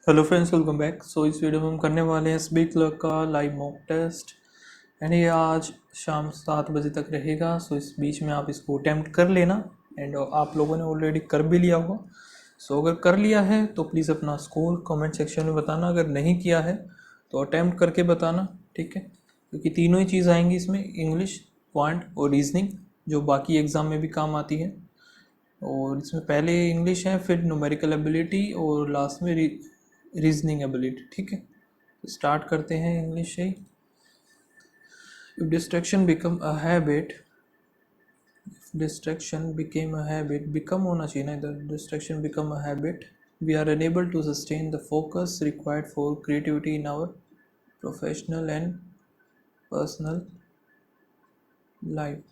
Hello friends, welcome back. इस video में हम करने वाले हैं एसबी क्लर्क का लाइव मॉक टेस्ट एंड ये आज शाम 7 बजे तक रहेगा। इस बीच में आप इसको अटैम्प्ट कर लेना एंड आप लोगों ने ऑलरेडी कर भी लिया होगा। अगर कर लिया है तो प्लीज़ अपना स्कोर कमेंट सेक्शन में बताना, अगर नहीं किया है तो अटैम्प्ट करके बताना, ठीक है। क्योंकि तीनों ही चीज़ आएंगी इसमें, इंग्लिश, क्वांट और रीजनिंग, जो बाकी एग्ज़ाम में भी काम आती है। और इसमें पहले इंग्लिश है, फिर न्यूमेरिकल एबिलिटी और लास्ट में रीजनिंग एबिलिटी, ठीक है। तो स्टार्ट करते हैं इंग्लिश से ही। If distraction become a habit, distraction became a habit, become होना चाहिए ना इधर, distraction become a habit, we are unable to sustain the focus required for creativity in our professional and personal life.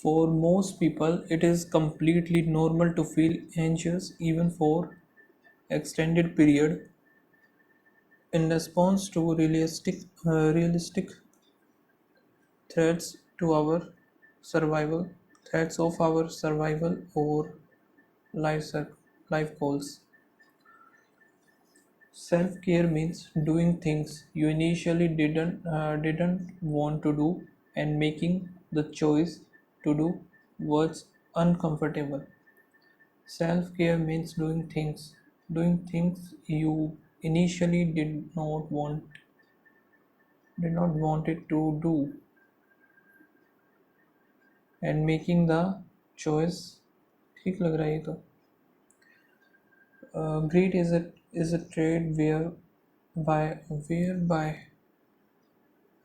For most people, it is completely normal to feel anxious even for extended period in response to realistic threats to our survival, threats of our survival or life goals. Self-care means doing things you initially didn't want to do and making the choice to do what's uncomfortable. Self-care means doing things you initially did not want it to do and making the choice. ठीक लग रहा है ये तो. Greed is a trait whereby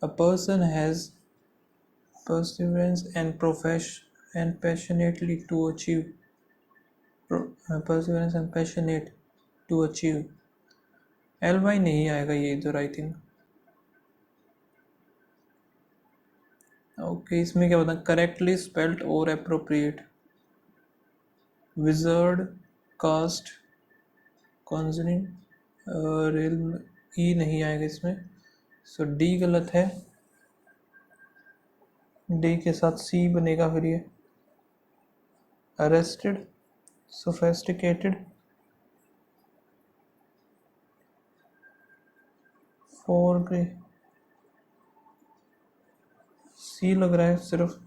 a person has perseverance and passionately to achieve perseverance and passionate to achieve. ly नहीं आएगा ये इधर, आई थिंक. ओके, इसमें क्या बताएं, करेक्टली स्पेल्ड और अप्रोप्रिएट. विजर्ड, कास्ट, कॉन्जनिंग, रिल्म, ई नहीं आएगा इसमें. डी गलत है, डी के साथ सी बनेगा फिर ये. अरेस्टेड, सोफेस्टिकेटेड, फॉर ग्रे, सी लग रहा है सिर्फ.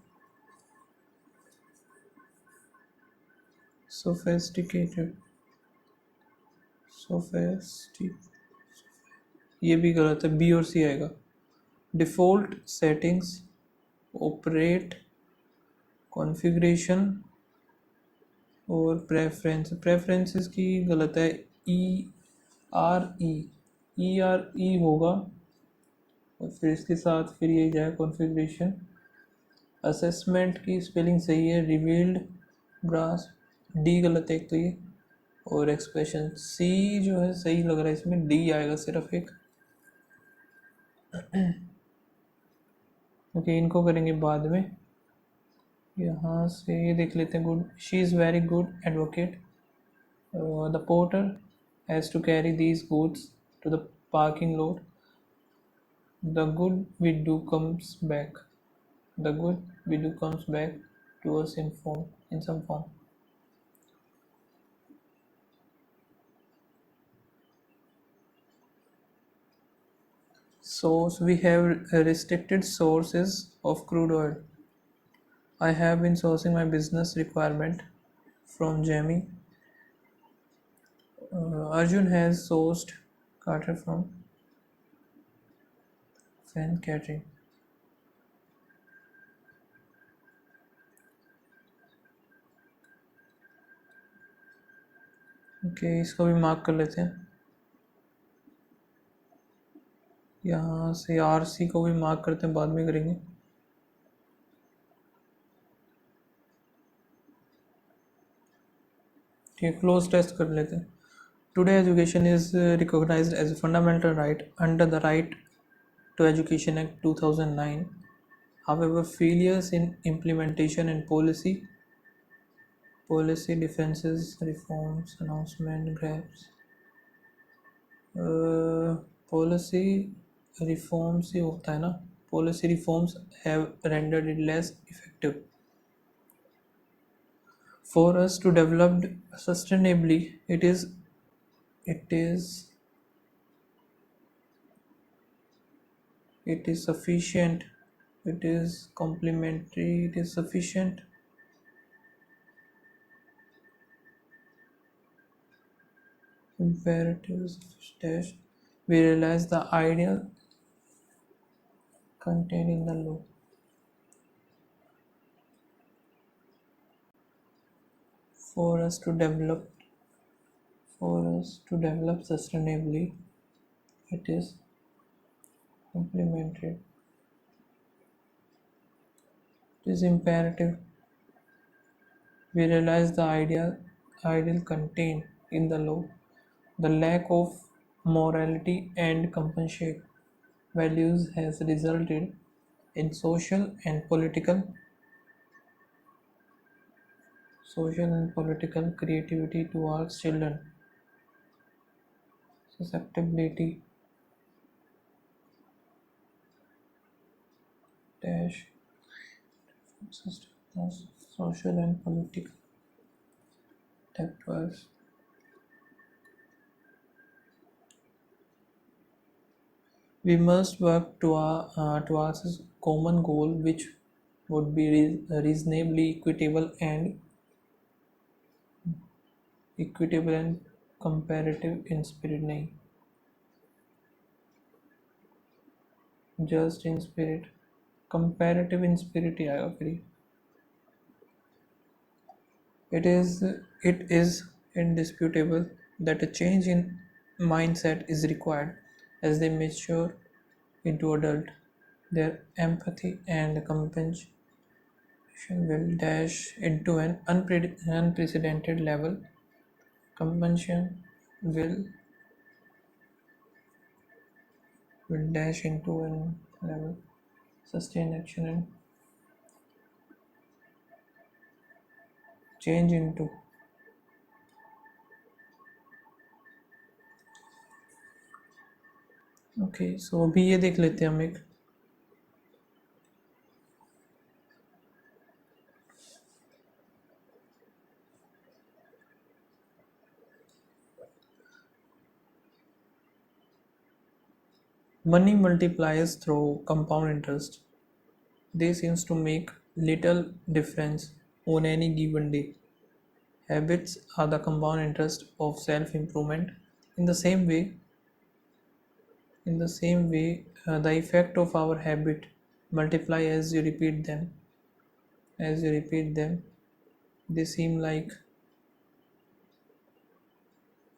सोफेस्टिकेटेड, सोफेस्टिक, ये भी गलत है, बी और सी आएगा. डिफ़ॉल्ट सेटिंग्स, ऑपरेट, कॉन्फ़िगरेशन और प्रेफरेंसेस की गलत है. ई आर ई होगा और फिर इसके साथ फिर ये जाए कॉन्फ़िगरेशन. असेसमेंट की स्पेलिंग सही है, रिवील्ड, ग्रास, डी गलत है एक तो ये. और एक्सप्रेशन, सी जो है सही लग रहा है इसमें, डी आएगा सिर्फ एक. ओके, इनको करेंगे बाद में. यहाँ से ये देख लेते हैं. Good, she is very good advocate. The porter has to carry these goods to the parking lot. The good we do comes back. The good we do comes back to us in some form. So we have restricted sources of crude oil. I have been sourcing my business requirement from Jamie. Arjun has sourced Carter from Fan Catering. Okay, इसको भी mark कर लेते हैं. यहाँ से R C को भी mark करते हैं, बाद में करेंगे. ठीक, क्लोज टेस्ट कर लेते हैं. Today education is recognized as a fundamental right under the Right to Education Act 2009. However, failures in implementation and policy differences, reforms, announcement, grabs, policy reforms ही होता है ना, policy reforms have rendered it less effective. For us to develop sustainably, it is it is sufficient, it is complementary, it is sufficient. Imperatives dash. We realize the ideal contained in the law. For us to develop sustainably, it is complementary. It is imperative. We realize the ideal contained in the law. The lack of morality and compassionate values has resulted in social and political creativity towards children, susceptibility dash systems, social and political actors. We must work towards a common goal, which would be reasonably equitable and comparative in spirit, नहीं just in spirit, comparative in spirit ही आएगा फिर it is indisputable that a change in mindset is required as they mature into adult. Their empathy and compassion will dash into an unprecedented level. Compassion will dash into an level. Sustain action and change into. Okay so अभी ये देख लेते हैं हम एक money multiplies through compound interest. They seems to make little difference on any given day. Habits are the compound interest of self-improvement. In the same way, the effect of our habit multiply as you repeat them. As you repeat them, they seem like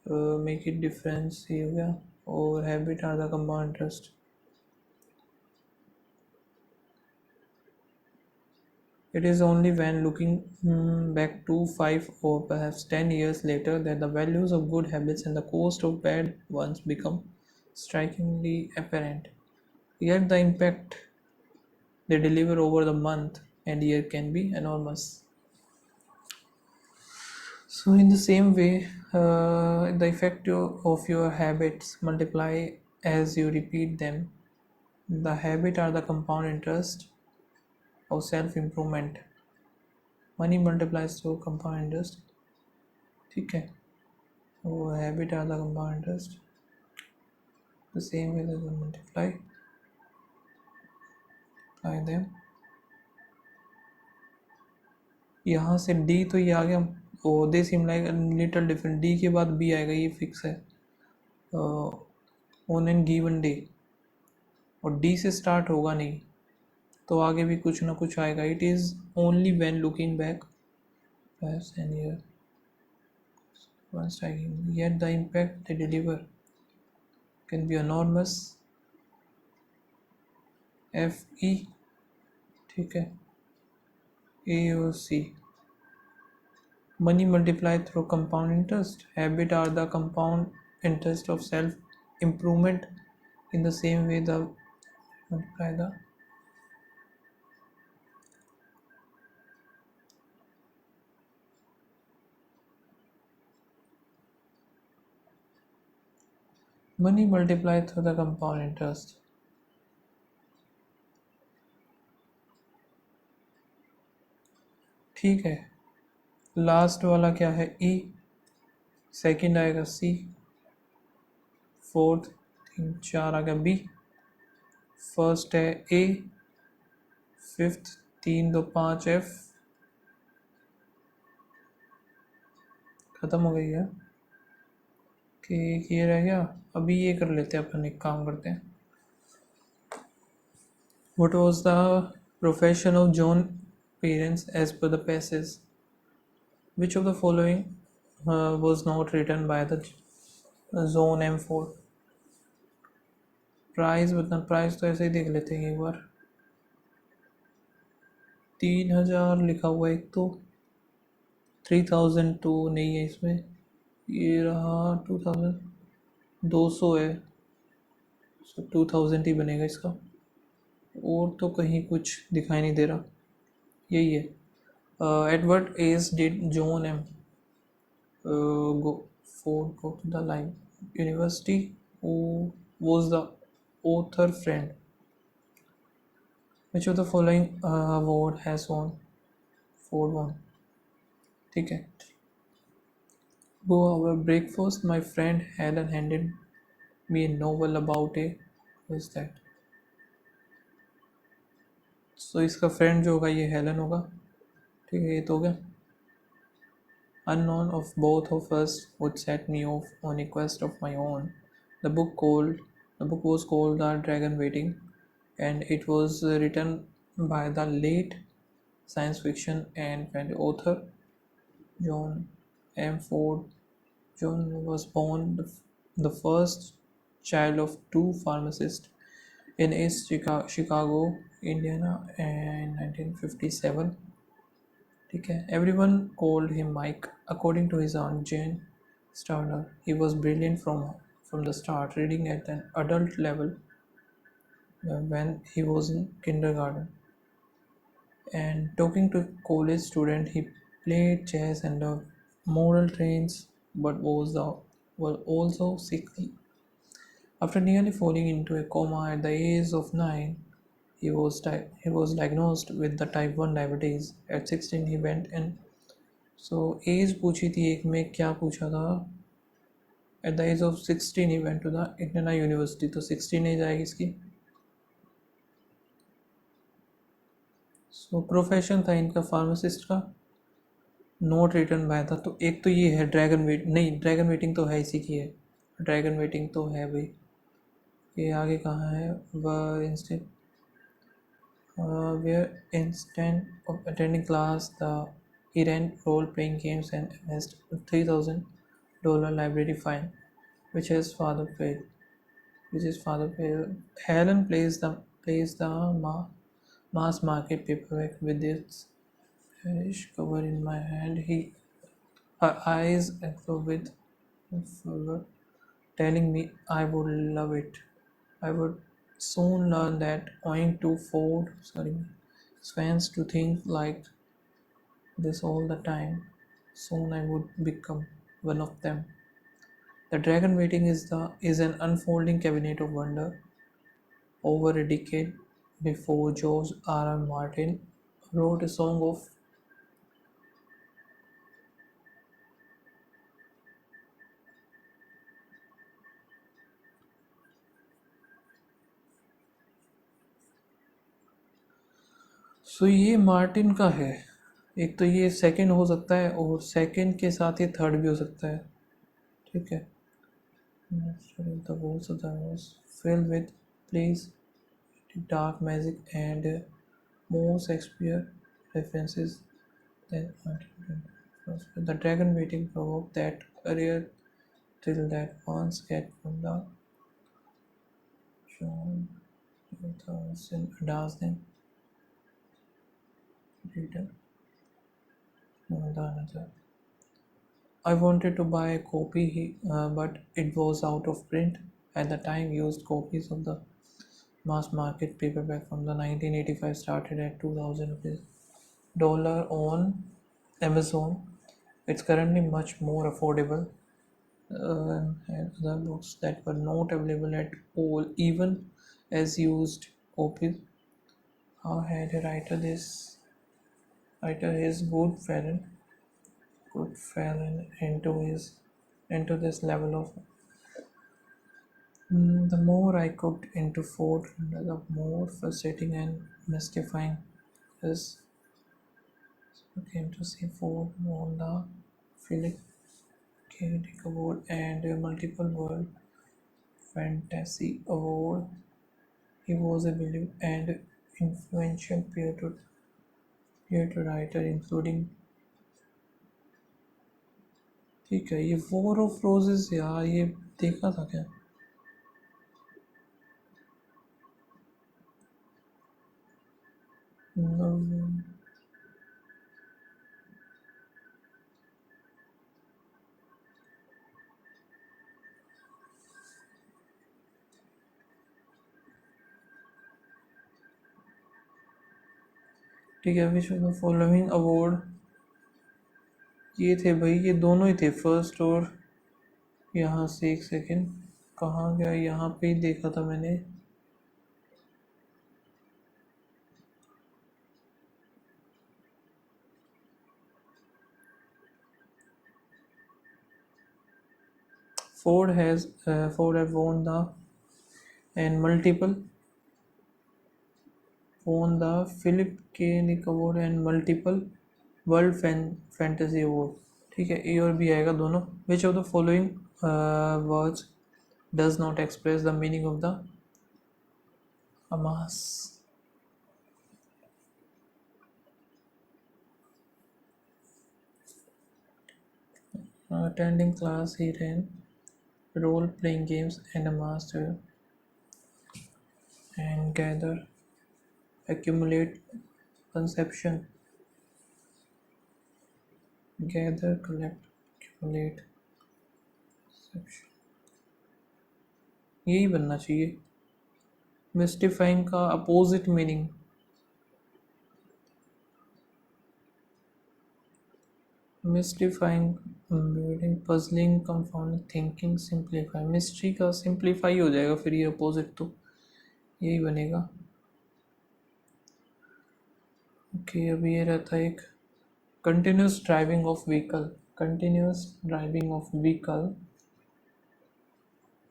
make it difference ये हो गया और habit are the compound interest. It is only when looking back to 5 or perhaps 10 years later that the values of good habits and the cost of bad ones become strikingly apparent. Yet the impact they deliver over the month and year can be enormous. So, in the same way, the effect of your habits multiply as you repeat them. The habit are the compound interest of self-improvement. Money multiplies through compound interest. ठीक है वो habit are the compound interest. The same way that we multiply them. यहाँ से D तो ये आ गया वो दे seem like little different. D के बाद B आएगा ये फिक्स है on an given day और D से स्टार्ट होगा नहीं तो आगे भी कुछ ना कुछ आएगा. It is only when looking back perhaps an year one striking yet the impact they deliver can be enormous. FE ठीक है AOC. Money multiplied through compound interest. Habit are the compound interest of self-improvement. In the same way, the multiply the money multiplied through the compound interest. ठीक है last वाला क्या है E. Second आएगा C. Fourth 3 4 आ गया B, first है ए, fifth 3 2 5 F, ख़त्म हो गई है कि ये रह गया। अभी ये कर लेते हैं, अपन एक काम करते हैं। What was the profession of John parents as per the passage? Which of the following was not written by the Zone M4? Price बतना, प्राइस तो ऐसे ही देख लेते हैं एक बार। 3000 लिखा हुआ है एक तो, 3000 तो नहीं है इसमें, ये रहा 2200 है, 2000 ही बनेगा इसका, और तो कहीं कुछ दिखाई नहीं दे रहा, यही है। At what age did John M. go to the university? Who was the author friend? Which of the following award has won? Ford won. ठीक है। Go our breakfast. My friend Helen handed me a novel about a, who is that? So इसका friend जो होगा ये Helen होगा, ठीक है, ये तो हो गया। Unknown of both of us would set me off on a quest of my own. The book was called The Dragon Waiting, and it was written by the late science fiction and fantasy author John M. Ford. John was born the first child of two pharmacists in East Chicago, Indiana, in 1957. ठीक है। Everyone called him Mike. According to his aunt Jane Starner, he was brilliant from the start, reading at an adult level when he was in kindergarten. And talking to college student, he played chess and moral trains, but was also sickly. After nearly falling into a coma at the age of 9, he was diagnosed with the type 1 diabetes. At 16, he went in. So age पूछी थी एक में, क्या पूछा था? At the age of 16 he went to the Indiana university, तो 16 as आएगी इसकी। सो प्रोफेशन था इनका फार्मासिस्ट का, नोट रिटन बाय था, तो एक तो ये है ड्रैगन वेट, नहीं ड्रैगन वेटिंग तो है इसी की है, ड्रैगन वेटिंग तो है भाई। ये आगे कहाँ है? वह instant where instead of attending class, he ran role-playing games and amassed a $3,000 library fine, which his father paid. Helen plays the mass market paperback with its parish cover in my hand. Her eyes aglow with fervor, telling me I would love it. I would soon learn that owing to fans to think like this all the time. Soon I would become one of them. The Dragon Waiting is an unfolding cabinet of wonder. Over a decade before George R. R. Martin wrote a song of सो ये Martin का है। एक तो ये second हो सकता है, और सेकंड के साथ ये थर्ड भी हो सकता है, ठीक है। The walls of the house filled with plays, dark magic, and more Shakespeare references than Martin. The Dragon Waiting provoked that career thrill that once get from the John Darsden reader. Another. I wanted to buy a copy, but it was out of print. At the time, used copies of the mass market paperback from the 1985 started at 2000 rupees dollar on Amazon. It's currently much more affordable, and other books that were not available at all, even as used copies. How had a writer his good fallen into this level of The more I cooked into food, the more frustrating and mystifying this became to see Ford won the Philip K. Dick Award and a multiple World Fantasy Award. He was a beloved and influential theater writer, including ठीक है ये war of roses यार ये देखा था क्या No. ठीक है which of the following award ये थे भाई ये दोनों ही थे फर्स्ट और यहाँ से एक सेकंड कहाँ गया यहाँ पे ही देखा था मैंने Ford have won the Philip K. Dick Award and multiple World Fantasy Award ठीक है ए और बी आएगा दोनों which of the following words does not express the meaning of the Hamas attending class he ran role playing games and a master and gather accumulate conception gather collect accumulate conception यही बनना चाहिए mystifying का opposite meaning mystifying puzzling confounding thinking simplify mystery का simplify हो जाएगा फिर ये opposite तो यही बनेगा ओके अभी ये रहता है एक कंटिन्यूस ड्राइविंग ऑफ व्हीकल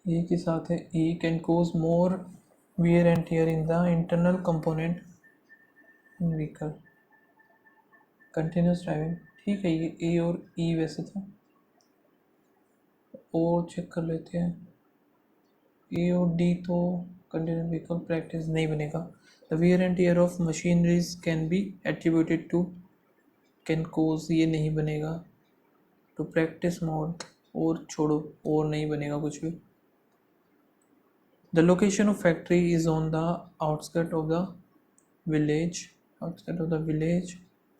ये के साथ है ई can cause more wear and tear in the internal component in vehicle continuous driving ठीक है ये ए और ई वैसे था और चेक कर लेते हैं ए और डी तो कंटिन्यूस व्हीकल प्रैक्टिस नहीं बनेगा the wear and tear of machineries can be attributed to can cause ये नहीं बनेगा to practice मोड और छोड़ो और नहीं बनेगा कुछ भी The location of factory is on the outskirt of the village.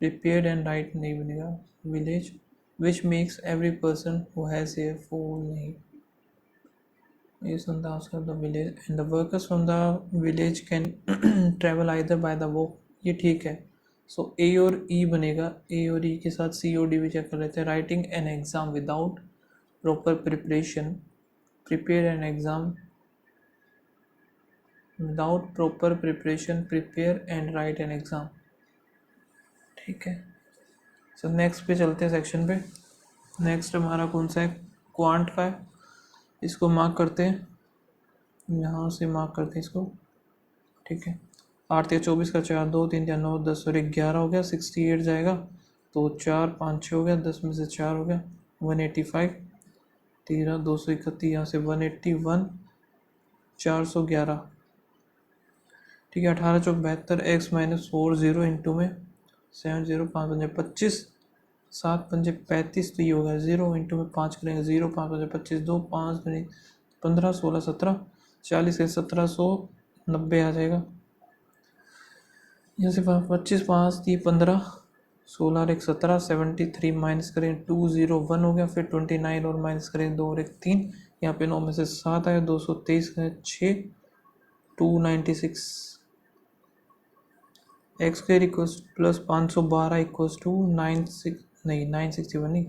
Prepared and right नहीं बनेगा. Village, which makes every person who has a fool नहीं. Is on the outskirts of the village, and the workers from the village can travel either by the walk. ये ठीक है. So A और E बनेगा. A और E के साथ C और D भी चेक कर लेते हैं. Writing an exam without proper preparation. Prepare an exam. Without proper preparation prepare and write an exam ठीक है सो नेक्स्ट पे चलते हैं सेक्शन पे नेक्स्ट हमारा कौन सा है क्वांट का है इसको मार्क करते हैं यहाँ से मार्क करते हैं इसको ठीक है 8 या 24 का 4 2 3 या 9 10 और 11 हो गया 68 जाएगा तो 4 5 6 हो गया 10 में से 4 हो गया 185 13 231 यहाँ से 181 411 ठीक है 18 चौक 72 एक्स माइनस 4 0 इंटू में 7 0 5 पंजे 25 7 पंजे 35 तो ये होगा 0 इंटू में 5 करेंगे 0 5 पंजे 25 2 5 15 16 17 40 से 1790 आ जाएगा यहाँ से 25 5 3 15 16 और 1 17 73 माइनस करें 201 हो गया फिर 29 और माइनस करें 2 और 1 3 यहाँ पे 9 में से 7 आया 223 है 6 296 x square equals plus 512 equals to 961 नहीं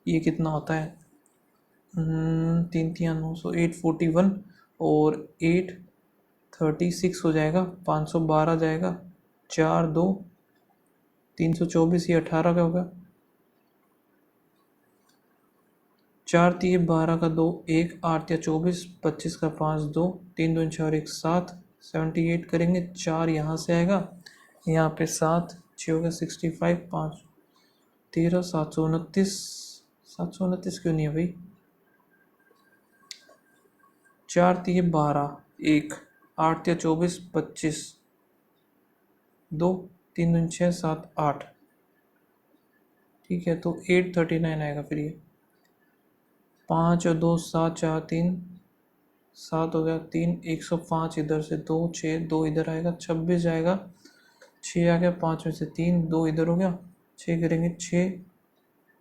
ये कितना होता है 3 3 900 841 और 836 हो जाएगा 512 जाएगा 4 2 324 ये 18 का होगा 4 तिये 12 का 2 1, 8 या 24, 25 का 5 2, 3 2 4 1 7, 78 करेंगे, 4 यहाँ से आएगा, यहाँ पे 7, 6 हो गया 65, 5 13, 729, 729 क्यों नहीं है भाई? 4 तिये 12, 1, 8 या 24, 25, 2, 3 2 6 7 8, ठीक है, तो 839 आएगा फिर ये। 5 और 2 7, 4 3, 7 हो गया 3, 105 इधर से 2, 6 2 इधर आएगा, 26 जाएगा, 6 आ गया, 5 में से 3 2 इधर हो गया, 6 करेंगे 6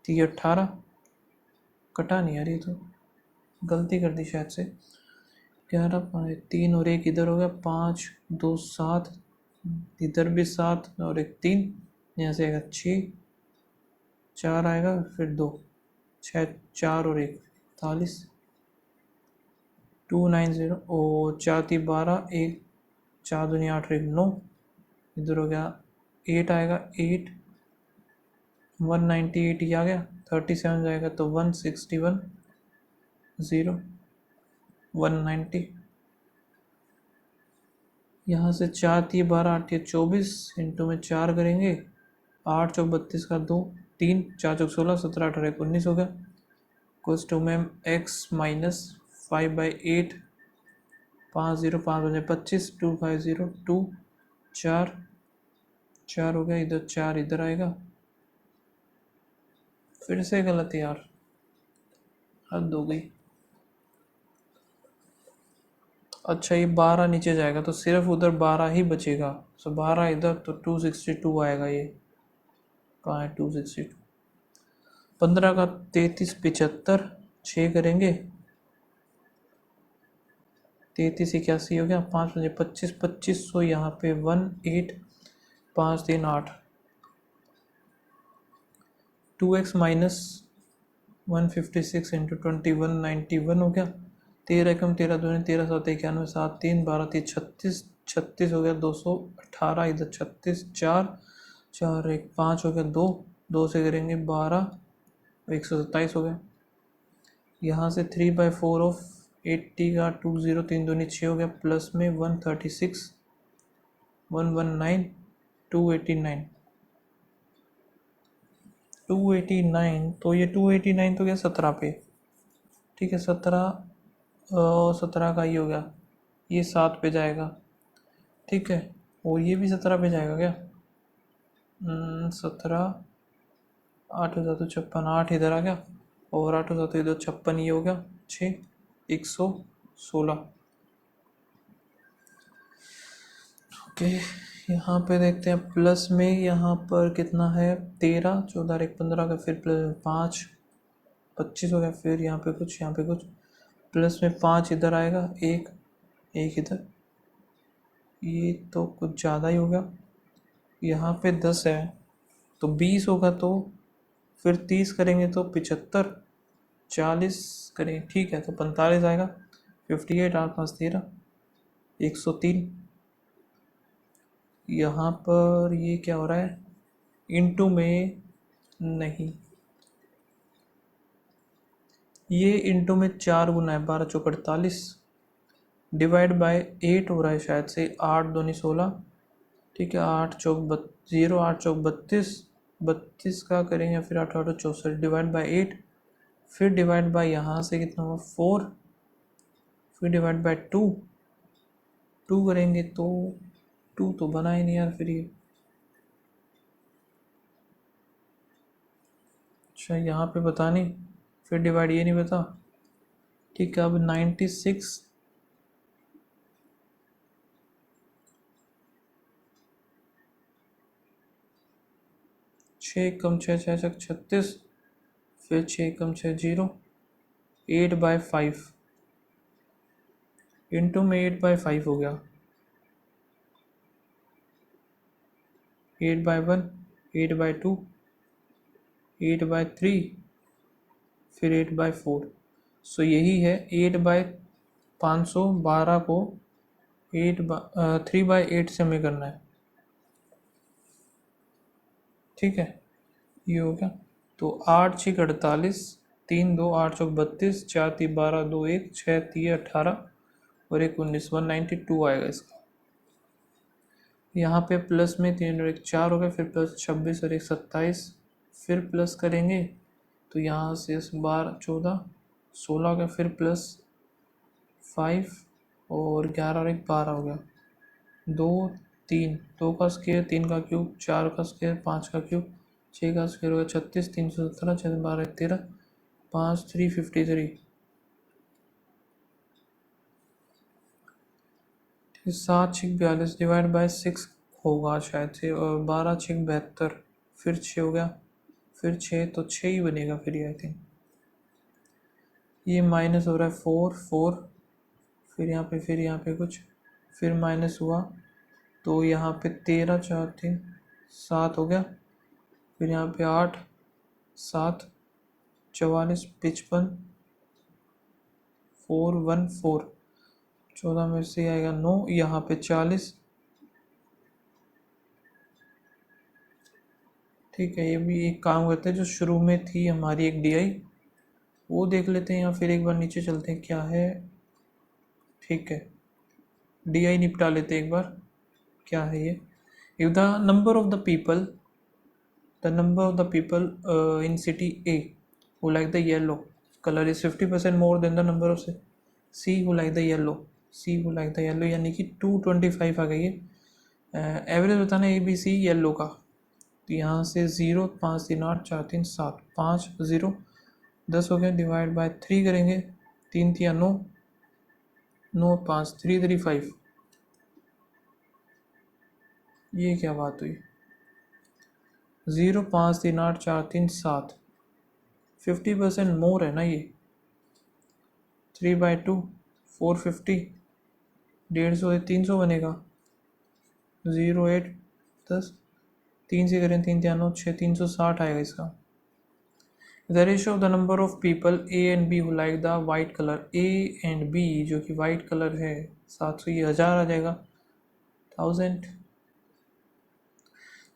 3 18, कटा नहीं यार, ये तो गलती कर दी शायद से। 11 5 3 और 1 इधर हो गया, 5 2 7, इधर भी 7 और 1 3, यहाँ से आएगा 6 4 आएगा, फिर 2 6 4 और 1 48, 290 और 4 3 12, 1 4 दुनिया 8 1 9, इधर हो गया 8 आएगा, 8 198 ही आ गया, 37 जाएगा तो 161 0 190, यहाँ से 4 3 12 8 24 इंटू में 4 करेंगे, 8 चौक 32 का 2 3, 4 चौक 16, 17 18 19 हो गया, कुछ टू में x माइनस 5/8, 5 0 5 बजे 25, 250 2 4 4 हो गया, इधर 4 इधर आएगा, फिर से गलत यार, हद हो गई। अच्छा ये 12 नीचे जाएगा तो सिर्फ उधर 12 ही बचेगा, सो 12 इधर तो 262 आएगा, ये कहाँ है 262, 15 का 33 75, 6 करेंगे 33 81 हो गया, 5 बजे 25 2500, यहाँ पे 1 8 5 3 8, 2x माइनस 156 इंटू 20 191 हो गया, 13 कम 13 दूनी 13 7 91 7 3 12 3 36 36 हो गया, 218 इधर 36 4 4 1 5 हो गया, 2 2 से करेंगे 12, 127 हो गया, यहाँ से 3/4 ऑफ 80 का 20 3 दूनी 6 हो गया, प्लस में 136 119 289 289, तो ये 289 तो गया 17 पे, ठीक है, 17 का ही हो गया, ये 7 पे जाएगा, ठीक है, और ये भी 17 पे जाएगा क्या? 17 8 हो जाता 56, 8 इधर आ गया, और 8 हो जाता इधर 56, ये हो गया 6 116, ओके। यहाँ पे देखते हैं प्लस में, यहाँ पर कितना है 13 14 1 15 का, फिर प्लस 5 25 हो गया, फिर यहाँ पे कुछ प्लस में 5 इधर आएगा, 1 1 इधर, ये तो कुछ ज़्यादा ही हो गया, यहाँ पे 10 है तो 20 होगा, तो फिर 30 करेंगे तो 75, 40 करेंगे, ठीक है, तो 45 आएगा, 58 8 5 13, 103, यहाँ पर ये क्या हो रहा है, इंटू में नहीं, ये इंटू में 4 गुना है, 12 चौक 48, डिवाइड बाय 8 हो रहा है शायद से, 8 दूनी 16, ठीक है, 8 चौक 0 8 चौक 32, 32 का करेंगे, फिर 8 8 64 डिवाइड बाय 8, फिर डिवाइड बाय यहाँ से कितना हुआ 4, फिर डिवाइड बाय 2 करेंगे तो 2 तो बना ही नहीं यार, फिर ये अच्छा यहाँ पे बता नहीं, फिर डिवाइड ये नहीं बता, ठीक है, अब 96 6 कम 6 6 6 36, फिर 6 कम 6 0, 8/5 इंटू में 8/5 हो गया, 8/1 8/2 8/3, फिर 8/4, सो यही है 8/512 को 3/8 से हमें करना है, ठीक है, ये हो गया, तो 8 6 48 3 2 8 चौक 32, 4 3 12 2 1 6 3 18 और 1 19, 192 आएगा इसका। यहाँ पे प्लस में 3 और 1 4 हो गया, फिर प्लस 26 और 1 27, फिर प्लस करेंगे तो यहाँ से 12 14 16 हो गया, फिर प्लस 5 और 11 और 1 12 हो गया, 2 3 2 का स्क्वायर 3 का क्यूब 4 का स्क्वायर 5 का क्यूब 6 का स्क्वायर हो गया 36, 317 6 12 13 5 353, 7 6 42 डिवाइड बाय 6 होगा शायद से, और 12 6 72, फिर 6 हो गया, फिर 6 तो 6 ही बनेगा फिर ये आई थिंक। ये माइनस हो रहा है 4 4, फिर यहाँ पे कुछ, फिर माइनस हुआ तो यहाँ पे 13 4 3 7 हो गया, फिर यहाँ पे 8 7 44 55 4 1 4, 14 में से आएगा 9, यहाँ पे 40। ठीक है, ये भी एक काम करते हैं, जो शुरू में थी हमारी एक DI वो देख लेते हैं, या फिर एक बार नीचे चलते हैं क्या है। ठीक है, DI निपटा लेते हैं एक बार, क्या है ये। If the number of the people in city A who like the yellow color is 50% more than the number of C who like the yellow यानी कि 225 आ गई है। एवरेज बताना ABC येलो का, तो यहाँ से 0 5 3 8 4 3 7 5 0 10 हो गया, डिवाइड बाय 3 करेंगे, 3 3 9 9 5 3 3 5, ये क्या बात हुई। 0 5 3 8 4 3 7, 50% मोर है ना ये। 3/2 450, 150 300 बनेगा। 0 8 10, 3 से करें 3 3 9 6 360 आएगा इसका। The ratio of the number of people A and B who like the white colour, A and B जो कि वाइट कलर है 700, ये 1000 आ जाएगा 1000।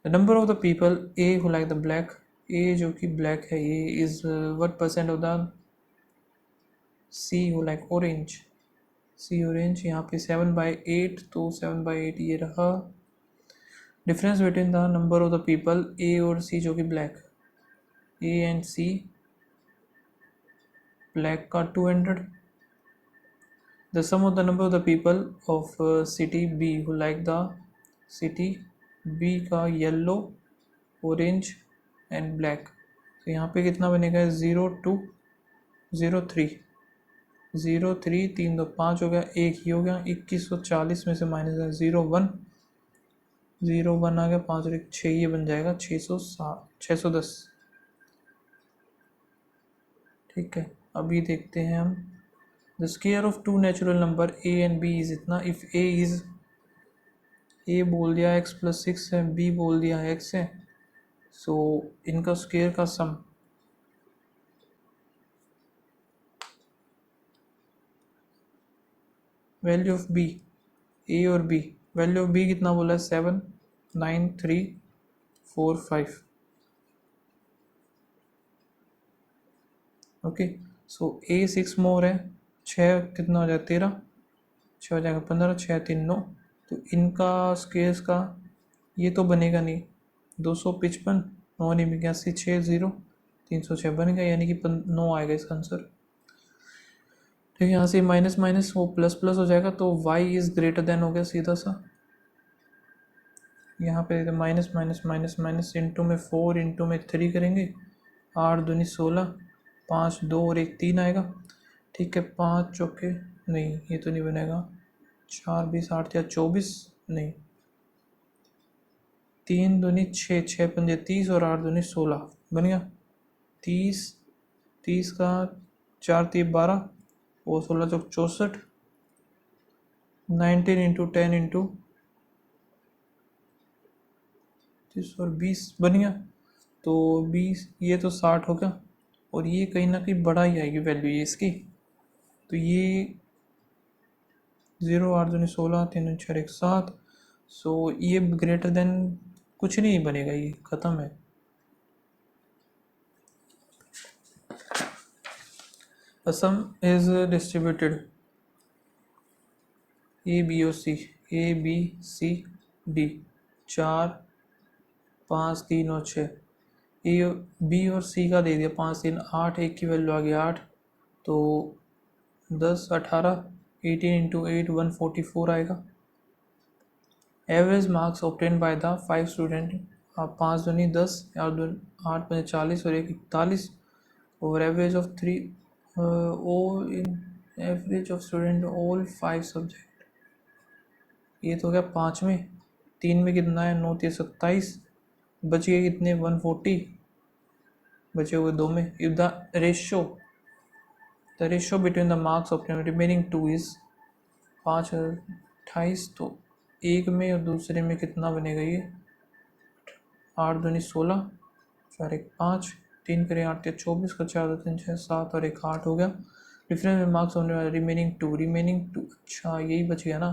The number of the people A who like the black, A जो कि black है ये is what percent of the C who like orange, C orange, यहाँ पे 7/8, तो 7/8 ये रहा। Difference between the number of the people A और C जो कि ब्लैक, A एंड C, ब्लैक का 200। The sum of the number of the people of city B who like the city B का येलो ऑरेंज एंड ब्लैक, तो यहाँ पे कितना बनेगा 0 2 0 3 0 3 3 2 5 हो गया, एक ही हो गया, 2140 में से माइनस है 0 1 0 1 आ गया, 5 और 1 6, ये बन जाएगा 610। ठीक है, अभी देखते हैं हम। The square of two natural number A and B is इतना, इफ A बोल दिया x + 6 है, B बोल दिया x है, सो इनका स्क्वायर का sum value of B, A और B, वैल्यू ऑफ B कितना बोला है 7 9 3 4 5। ओके, सो A 6 मोर है, 6 कितना हो जाएगा 13, 6 हो जाएगा 15, 6 3 9, तो इनका स्क्वायर का ये तो बनेगा नहीं, 255 9 81 6 0 306 बन गया, यानी कि 9 आएगा इसका आंसर। ठीक है, यहाँ से माइनस माइनस वो प्लस प्लस हो जाएगा, तो y इज़ ग्रेटर देन हो गया सीधा सा। यहाँ पे minus minus minus minus into में 4 इंटू में 3 करेंगे, 8 दूनी 16, 5 2 और 1 3 आएगा। ठीक है, 5 चौके नहीं, ये तो नहीं बनेगा, 4 20 8 या 24 नहीं, 3 दूनी 6 6 पंजे 30 और 8 दूनी 16 बन गया 30। 30 का 4 3 12 और 16 चौक 64, 19 इंटू 10 इंटू 30 और 20 बन गया, तो 20 ये तो 60 हो गया, और ये कहीं ना कहीं बड़ा ही आएगी वैल्यू ये इसकी, तो ये 0 8 दूनी 16 3 6 1 7, सो ये ग्रेटर देन कुछ नहीं बनेगा, ये ख़त्म है। A sum is distributed A, B और C, A, B, C, D, 4, 5, 3 और 6। ए बी और सी का दे दिया 5, 3, 8, एक की वैल्यू आ गई 8, तो 10, 18, 18 इंटू 8 144 आएगा। Average marks obtain by the 5 student, आप 5 दूनी 10, 8 में 40 और 1 41, और average of 3 all in average of student all 5 subject. ये तो क्या 5 में, 3 में कितना है 9, 3, 27, बच गए कितने 140, बचे हुए 2 में। If the ratio between the marks of remaining 2 is 5 और 28, तो एक में और दूसरे में कितना बनेगा ये 8 दूनी 16, 4 1 5, 3 करें 8 या 24 का 4 2 3 6 7 और 1 8 हो गया। डिफरेंस में मार्क्स होने वाला रिमेनिंग टू, अच्छा यही बच गया ना,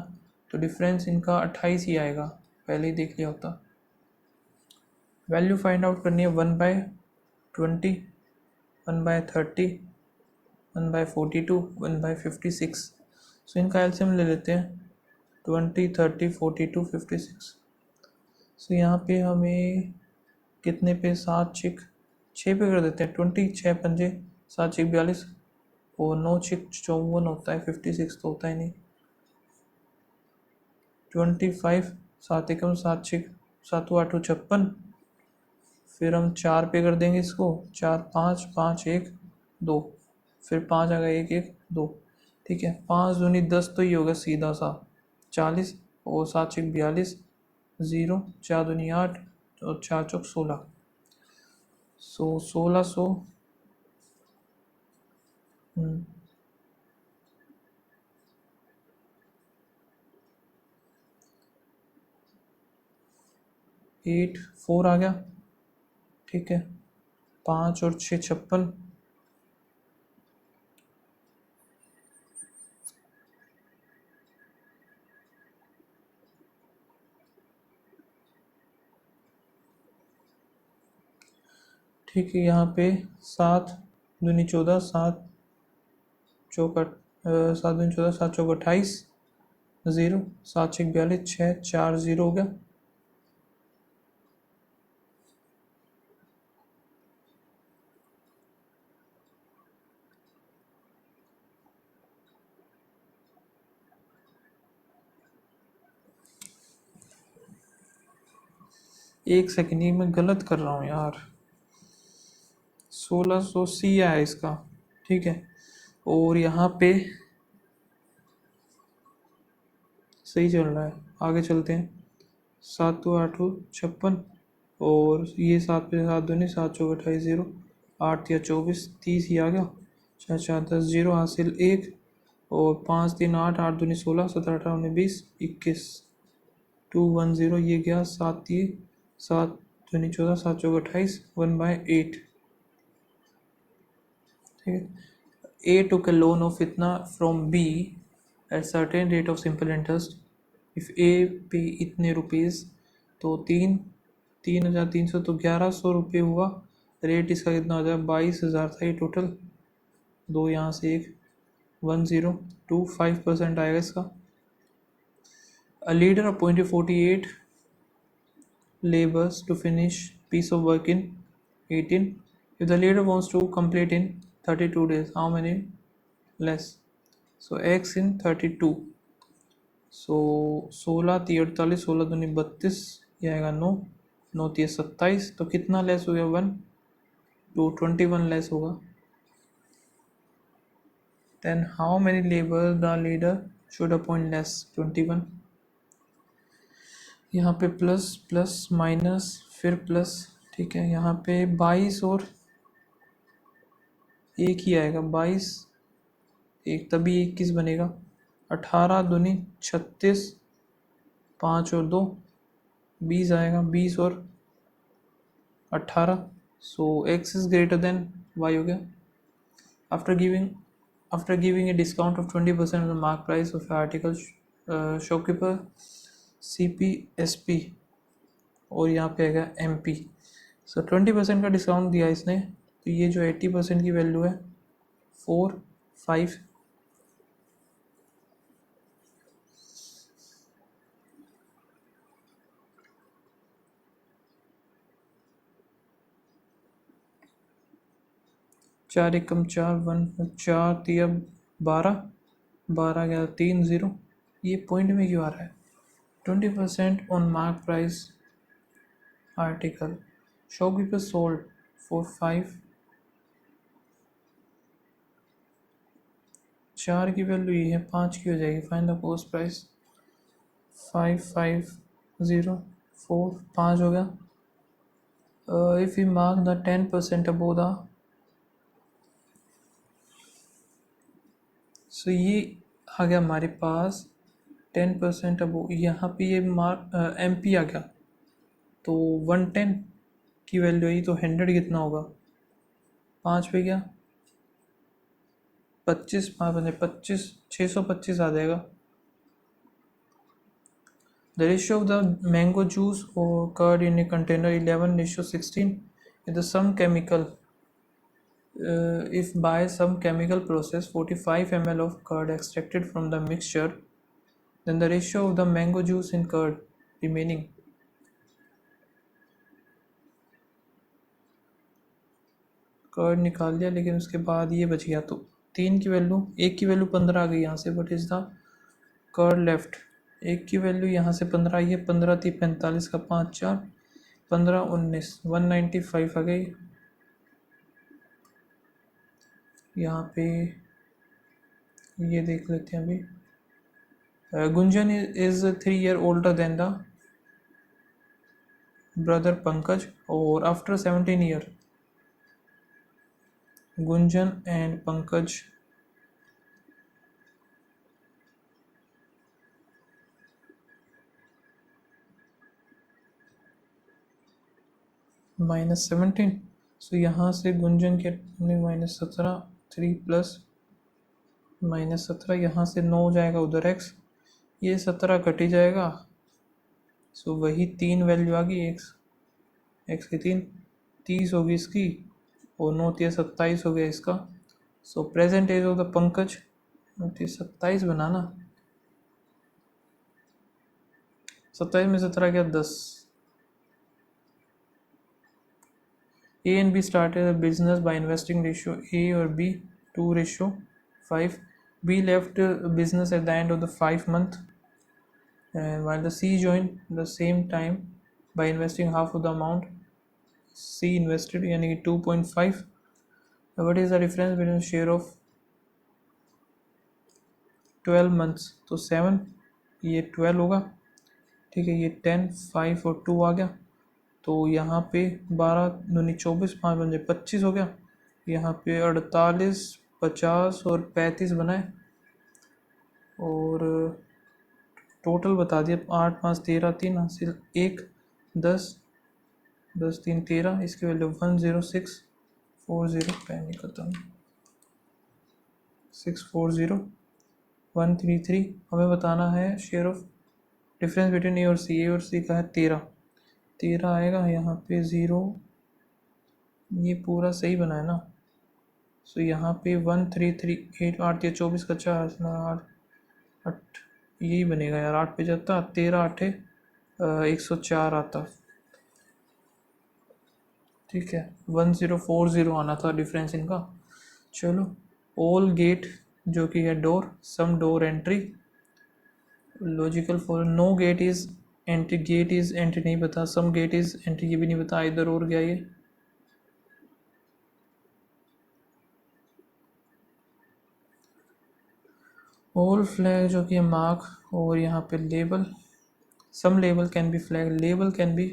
तो डिफरेंस इनका 28 ही आएगा, पहले ही देख लिया होता। वैल्यू फाइंड आउट करनी है 1/20, 1/30, 1/42, 1/56। सो इनका एलसीएम ले लेते हैं 20, 30, 42, 56। सो यहाँ पे हमें कितने पे 7 6 6 पे कर देते हैं 20, 6 पंजे 7 6 42 और 9 6 54 होता है, 56 तो होता ही नहीं। 25, 7 एकम 7 6 7 8 56, फिर हम 4 पे कर देंगे इसको, 4 5 5 1 2, फिर 5 आ गया 1 1 2, ठीक है। 5 दूनी 10 तो ये होगा सीधा सा 40 और 7 6 42, 0, 4 दूनी 8 और 4 चौक 16, सो 1600 8 4 आ गया, ठीक है। 5 और 6 56, ठीक है। यहाँ पे 7 दूनी 14, 7 चौक 7 दूनी 14, 7 चौक 28, 0, 7 6 42, 6 4 0 हो गया। एक सेकंड, ये मैं गलत कर रहा हूँ यार, 1600 सी आया इसका, ठीक है। और यहाँ पे सही चल रहा है, आगे चलते हैं। 7 2 8 56, और ये 7 पे 7 दूनी 7 चौक 28, 0, 8 या 24 30 ही आ गया। 4 4 10, 0 हासिल 1, और 5 3 8, 8 दूनी 16, 17 18 19 20 21, 2 1 0, ये गया 7 ये 7 दूनी 14, 7 चौक 28, 1/8, ठीक है। A took a loan of इतना from B at certain rate of simple interest. If A पे इतने रुपीज़, तो 3,300 तो 1,100 रुपये हुआ। रेट इसका कितना हो जाए 22,000 था ये टोटल, 2 यहाँ से 1 1025% आएगा इसका। A leader appointed 48 laborers to finish piece of work in 18. If the leader wants to complete in 32 days, how many less? So x in 32, सो 16 3 48, 16 दूनी 32, ये आएगा 9 9 3 27, तो कितना लेस हो गया 1 2 21 लेस होगा। Then how many labour the leader should appoint less 21, यहाँ पे प्लस प्लस माइनस फिर प्लस, ठीक है। यहाँ पे 22 और एक ही आएगा 22 एक, तभी 21 बनेगा। 18 दूनी 36, 5 और 2 20 आएगा, 20 और 18, सो x is greater than y हो गया। After giving a discount of 20% of the mark price of article, shopkeeper CP SP और यहाँ पे आएगा MP, सो 20% का डिस्काउंट दिया इसने, तो ये जो 80% की वैल्यू है 4 5 4 एकम 4 1 4 3 12 12 गया 3 0। ये पॉइंट में क्यों आ रहा है? 20% on mark price article shopkeeper sold for 5। 4 की वैल्यू ये है, 5 की हो जाएगी। फाइंड द कॉस्ट प्राइस 5504 5 हो गया। If you mark the 10% above the, so ये आ गया हमारे पास 10% अबोव। यहाँ पे ये मार्क MP आ गया, तो 110 की वैल्यू आई, तो 100 कितना होगा? 5 पे गया 25 5 बने 25 625 आ जाएगा। The ratio of the mango juice और curd in a container 11:16 is the sum chemical. If by some chemical process 45 ml of curd extracted from the mixture, then the ratio of the mango juice in curd remaining. Curd निकाल दिया, लेकिन उसके बाद ये बच गया, तो 3 की वैल्यू, 1 की वैल्यू 15 आ गई यहाँ से। But is the curd left, 1 की वैल्यू यहाँ से 15 आई है, 15 थी 45 का 5 4 15 19 195 आ गई। यहाँ पे ये देख लेते हैं अभी। Gunjan is 3 year older than the brother Pankaj, और after 17 year Gunjan and Pankaj -17। सो यहाँ से गुंजन के -17 3 प्लस -17, यहाँ से 9 हो जाएगा उधर x, ये 17 कट ही जाएगा। सो वही 3 वैल्यू आ गई, x की 3 30 होगी इसकी, और 9 3 27 हो गया इसका। So present age of the Pankaj 27 बनाना, 27 में 17 क्या 10। A and B started a business by investing ratio A or B 2:5. B left business at the end of the 5 month, and while the C joined the same time by investing half of the amount C invested, यानी कि 2.5. What is the difference between share of 12 months? तो 7, ये 12 होगा, ठीक है। ये 10 5 और 2 आ गया, तो यहाँ पे 12 दूनी 24 5 बन जाए 25 हो गया। यहाँ पे 48 50 और 35 बनाए, और टोटल बता दिया 8 5 13 3 हासिल 1 10 10 3 13, इसकी वैल्यू 10640 पेन निकलता हूँ 640 133। हमें बताना है शेयर ऑफ डिफरेंस बिटवीन ए और सी। ए और सी का है 13 आएगा, यहाँ पे 0, ये पूरा सही बना है ना। सो यहाँ पे 1338 8 या 24 का 4 8 यही बनेगा यार, 8 पे जाता 13 8 104 आता, ठीक है। 1040 आना था डिफरेंस इनका। चलो, ऑल गेट जो कि है door, some door entry, logical for no gate is entry, gate is entry नहीं पता, सम गेट इज एंट्री ये भी नहीं पता, इधर और गया ये। ऑल फ्लैग जो कि मार्क, और यहाँ पे label, some label can be flag, label can be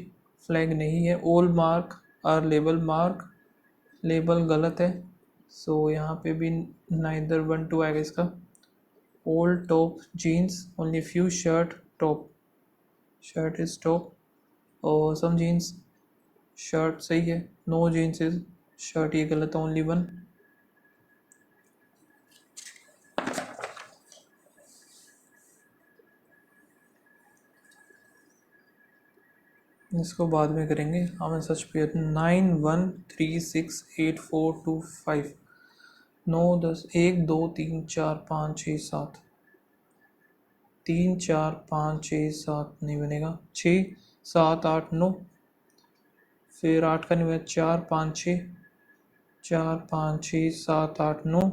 flag नहीं है। All mark are label, mark label गलत है, सो यहाँ पे भी नाइदर 1 2 आएगा इसका। All top jeans, only few shirt top, shirt is top, और सम जीन्स शर्ट सही है, नो जीन्स इज शर्ट ये गलत है, ओनली 1। इसको बाद में करेंगे। हमें सच पे 91368425 9 10 1 2 3 4 5 6 7 3 4 5 6 7 नहीं बनेगा 6 7 8 9 फिर 8 का नहीं बनेगा 4 5 6 4 5 6 7 8 9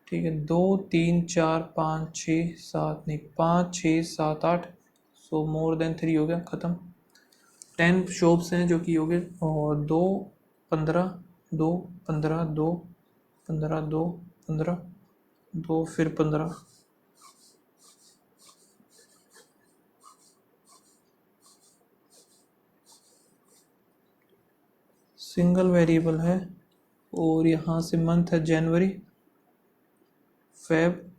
ठीक है 2 3 4 5 6 7 नहीं 5 6 7 8 सो मोर देन 3 हो गया ख़त्म 10 शॉप्स हैं जो कि हो गए और 2 15 2 15 2 15 2 15 2 फिर 15 सिंगल वेरिएबल है और यहाँ से मंथ है जनवरी फेब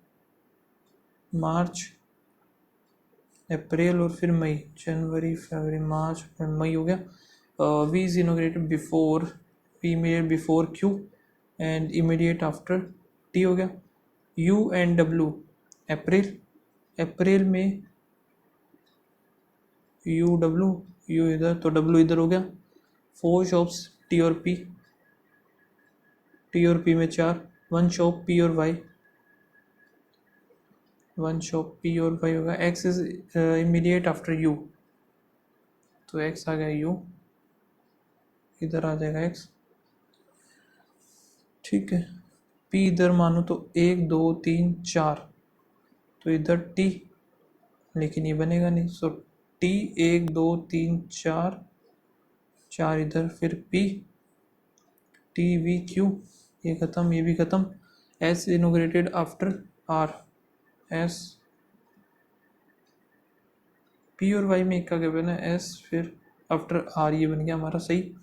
मार्च अप्रैल और फिर मई जनवरी फरवरी मार्च मई हो गया V is inaugurated before V immediate before Q and immediate after T हो गया यू एंड डब्ल्यू अप्रैल अप्रैल में यू इधर तो डब्ल्यू इधर हो गया 4 शॉप्स टी और पी में 4 1 शॉप पी और वाई 1 शॉप पी और वाई होगा x is immediate after you तो एक्स आ गया यू इधर आ जाएगा एक्स ठीक है पी इधर मानो तो 1 2 3 4 तो इधर टी लेकिन ये बनेगा नहीं सो टी 1 2 3 4 4 इधर फिर पी टी वी क्यू ये ख़त्म ये भी ख़त्म S inaugurated after R S P और वाई में एक का क्या बना एस फिर आफ्टर आर ये बन गया हमारा सही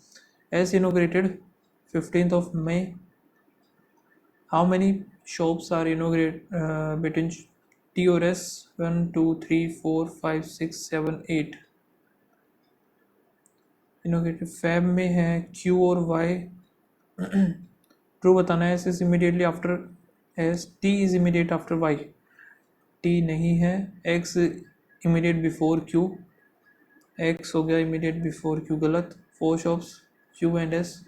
S inaugurated 15th of May how many shops are inaugurated between T और S 1 2 3 4 5 6 7 8 इनोग्रेटेड फैब में है Q और Y ट्रू बताना है S is immediately after S T is immediate after Y T नहीं है X immediate before Q X हो गया इमीडिएट बिफोर क्यू गलत 4 shops Q and S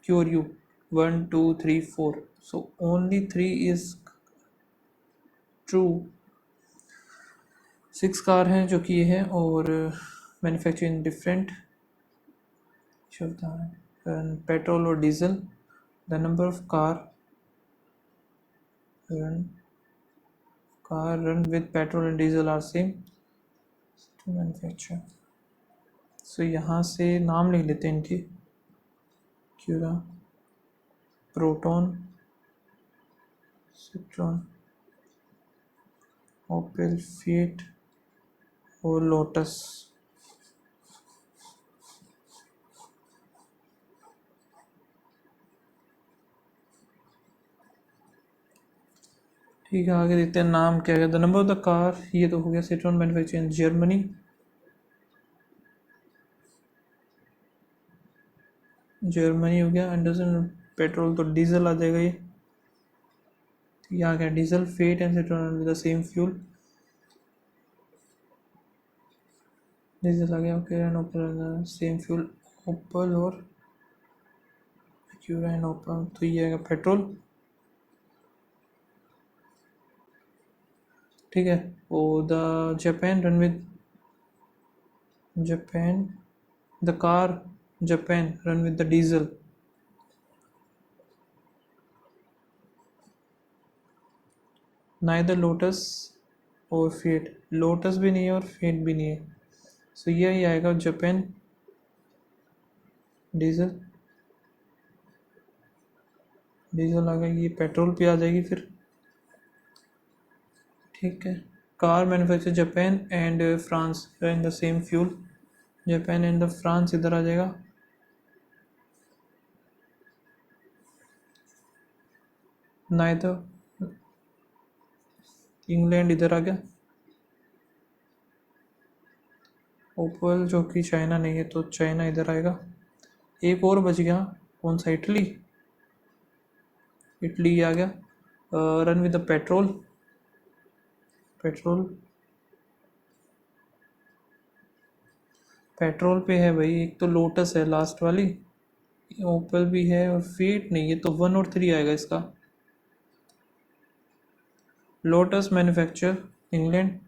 Q और U 1 2 3 4 so only 3 is true 6 car हैं जो कि ये है और मैन्युफैक्चरिंग डिफरेंट शब्द है पेट्रोल और diesel the number of car run with petrol and diesel are same to manufacture so यहाँ से नाम लिख लेते हैं इनके क्यूरा प्रोटॉन सिट्रॉन ओपेल फिएट और लोटस ठीक है आगे देखते हैं नाम क्या है the number of the car ये तो हो गया सिट्रॉन मैन्युफैक्चर इन जर्मनी हो गया एंडरसन पेट्रोल तो डीजल आ जाएगा ये आ गया diesel Fiat and Citroen with the same fuel diesel आ गया okay and Opel same fuel Opel और एक्यूरा एंड ओपल तो ये आएगा पेट्रोल ठीक है और the Japan run with Japan the car Japan run with the diesel neither lotus और फिएट लोटस भी नहीं है और फिएट भी नहीं है सो यही आएगा जापान डीजल आ गया ये पेट्रोल पे आ जाएगी फिर ठीक है car manufacture Japan and France in the same fuel Japan and the France इधर आ जाएगा नाइदर इंग्लैंड इधर आ गया ओपल जो कि चाइना नहीं है तो चाइना इधर आएगा एक और बच गया कौन सा इटली आ गया run with the petrol petrol पे है भाई एक तो लोटस है लास्ट वाली ओपल भी है और फेट नहीं है, तो 1 और 3 आएगा इसका। Lotus manufacture England.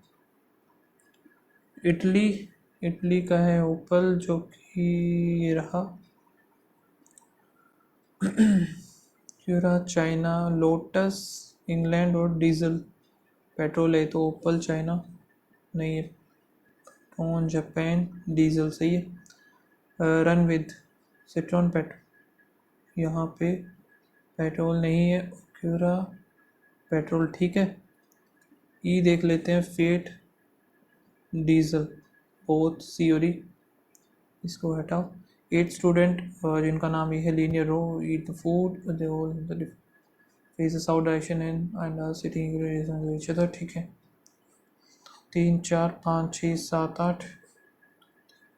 Italy, Italy का है ओपल, जो कि ये रहा। क्यूरा चाइना, लोटस इंग्लैंड और डीजल पेट्रोल है, तो ओपल चाइना नहीं है, टोन जापान, डीजल सही है। रन विद सिट्रॉन पेट्रोल, यहाँ पे पेट्रोल नहीं है, क्यूरा पेट्रोल ठीक है। ई देख लेते हैं, फेट डीजल बोथ सी और ई, इसको हटाओ। 8 स्टूडेंट जिनका नाम ये है linear row, eat the food they all face south direction and sitting each other, ठीक है। 3 4 5 6 7 8,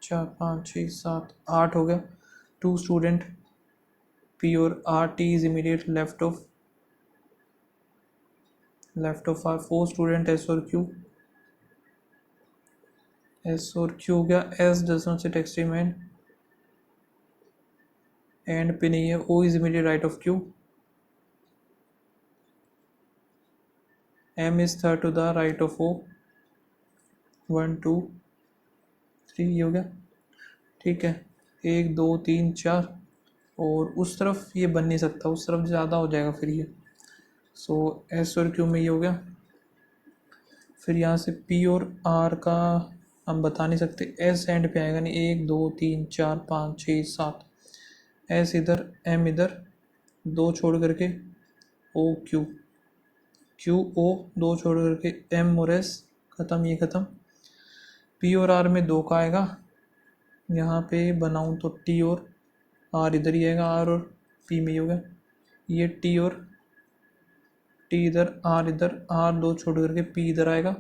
4 5 6 7 8 हो गया। 2 स्टूडेंट पी और R, T is immediate left of R. 4 student S और क्यू, एस और क्यू हो गया। S does not sit extreme end पे नहीं है। O is immediate right of Q, M is third to the right of O. 1 2 3 ये हो गया, ठीक है। 1 2 3 4, और उस तरफ ये बन नहीं सकता, उस तरफ ज़्यादा हो जाएगा फिर ये। सो एस और क्यू में ये हो गया। फिर यहाँ से पी और आर का हम बता नहीं सकते, एस एंड पे आएगा नहीं। 1 2 3 4 5 6 7, एस इधर, एम इधर, 2 छोड़ करके ओ क्यू, क्यू ओ 2 छोड़ करके एम और एस, ख़त्म, ये ख़त्म। पी और आर में 2 का आएगा, यहाँ पे बनाऊँ तो टी और आर इधर ही आएगा, आर और पी में ही होगा। ये टी और टी इधर, आर इधर, आर 2 छोड़ करके पी इधर आएगा।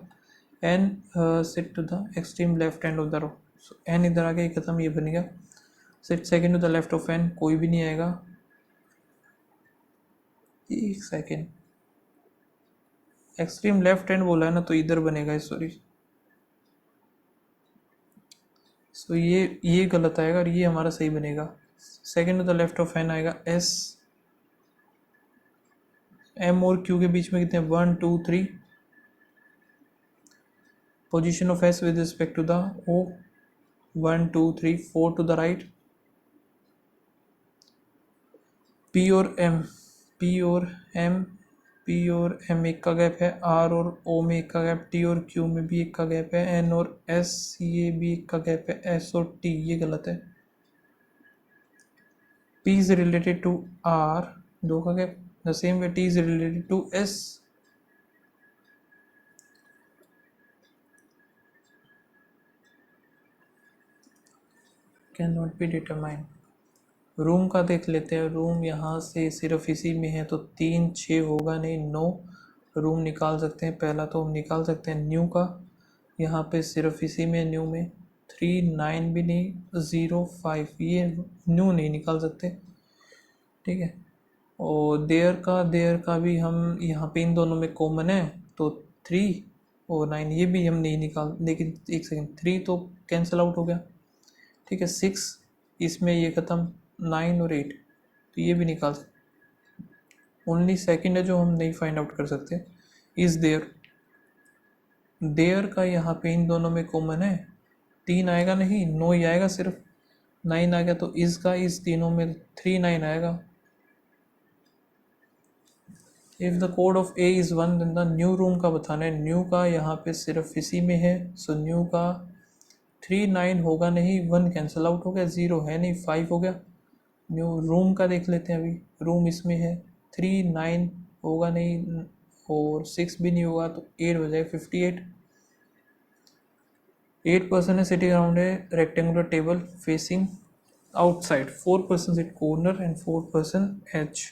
N sit to the extreme left hand of the row, so N इधर आ गया, ये खत्म, ये बन गया। Sit second to the left of N, कोई भी नहीं आएगा। एक सेकेंड, एक्सट्रीम लेफ्ट हैंड बोला है ना, तो इधर बनेगा, सॉरी। सो ये गलत आएगा और ये हमारा सही बनेगा। Second to the left of N आएगा एस, एम और क्यू के बीच में कितने, 1 2 3। Position of S with respect to the O, 1 2 3 4 to the right. P और एम, पी और एम, पी और एम एक का गैप है, आर और ओ में एक का गैप, टी और क्यू में भी एक का गैप है, एन और एस ये भी एक का गैप है, एस और टी ये गलत है। P is related to R, 2 का gap. The same way T is related to S, can not be determine. Room का देख लेते हैं, रूम यहाँ से सिर्फ इसी में है, तो 3 6 होगा नहीं, 9 रूम निकाल सकते हैं। पहला तो हम निकाल सकते हैं न्यू का, यहाँ पे सिर्फ इसी में न्यू में 3 9 भी नहीं, 0 5, ये न्यू नहीं निकाल सकते, ठीक है। और देयर का भी हम यहाँ पे इन दोनों में कॉमन है, तो 3 और 9 ये भी हम नहीं निकाल, लेकिन एक सेकेंड, 3 तो कैंसिल आउट हो गया, ठीक है। 6 इसमें ये ख़त्म, 9 और 8 तो ये भी निकाल सकते। ओनली सेकंड है जो हम नहीं फाइंड आउट कर सकते, इज़ देयर। देयर का यहाँ पे इन दोनों में कॉमन है, 3 आएगा नहीं, 9 ही आएगा सिर्फ। 9 आ गया, तो इस का इस तीनों में 3 9 आएगा। If the code of A is 1 then the new room का बताना है। न्यू का यहाँ पे सिर्फ इसी में है, सो न्यू का 3 9 होगा नहीं, 1 कैंसिल आउट हो गया, 0 है नहीं, 5 हो गया। न्यू रूम का देख लेते हैं अभी, रूम इसमें है, 3 9 होगा नहीं और 6 भी नहीं होगा, तो 8 हो जाएगा, 58। 8 पर्सन है सिटिंग अराउंड है rectangular table facing outside, 4 person sit corner and 4 person edge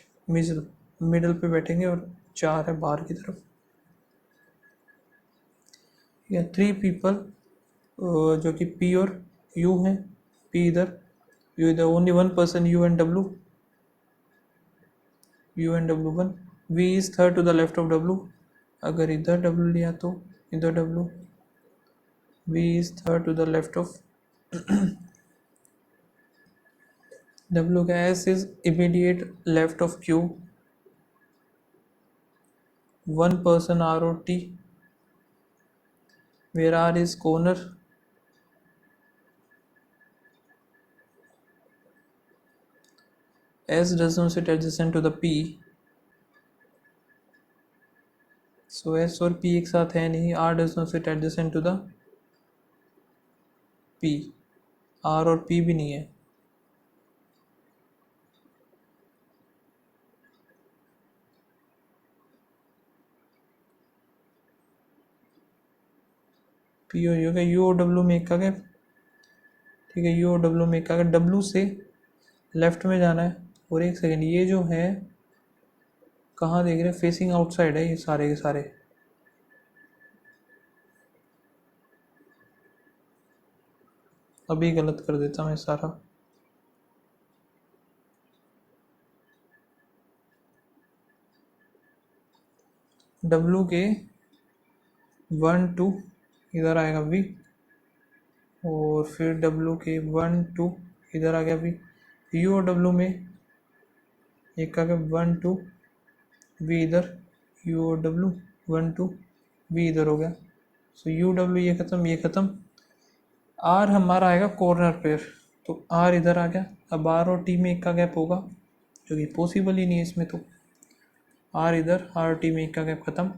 middle पे बैठेंगे, और 4 है बाहर की तरफ। या 3 पीपल जो कि पी और यू हैं, पी इधर, यू इधर, only 1 person U and W, U and W 1। V is third to the left of W, अगर इधर डब्लू लिया तो इधर W, V is third to the left of W का S is immediate left of Q, one person R or T, where R is corner. S does not sit adjacent to the P, so S और P एक साथ है नहीं. R does not sit adjacent to the P, R और P भी नहीं है. P और U का U और W में एक का गैप. ठीक है, U और W में एक का गैप. W से लेफ्ट में जाना है. और एक सेकेंड, ये जो है कहाँ देख रहे हैं, फेसिंग आउटसाइड है ये सारे के सारे. अभी गलत कर देता मैं सारा. W के 1 2 इधर आएगा V, और फिर W के 1 2 इधर आ गया V. U और W में एक का गैप 1 2 V इधर, U और W 1 2 V इधर हो गया. सो U W ये ख़त्म, ये ख़त्म. R हमारा आएगा कॉर्नर पे, तो R इधर आ गया. अब R और T में एक का गैप होगा, जो कि पॉसिबल ही नहीं है इसमें. तो R इधर, R T में एक का गैप ख़त्म.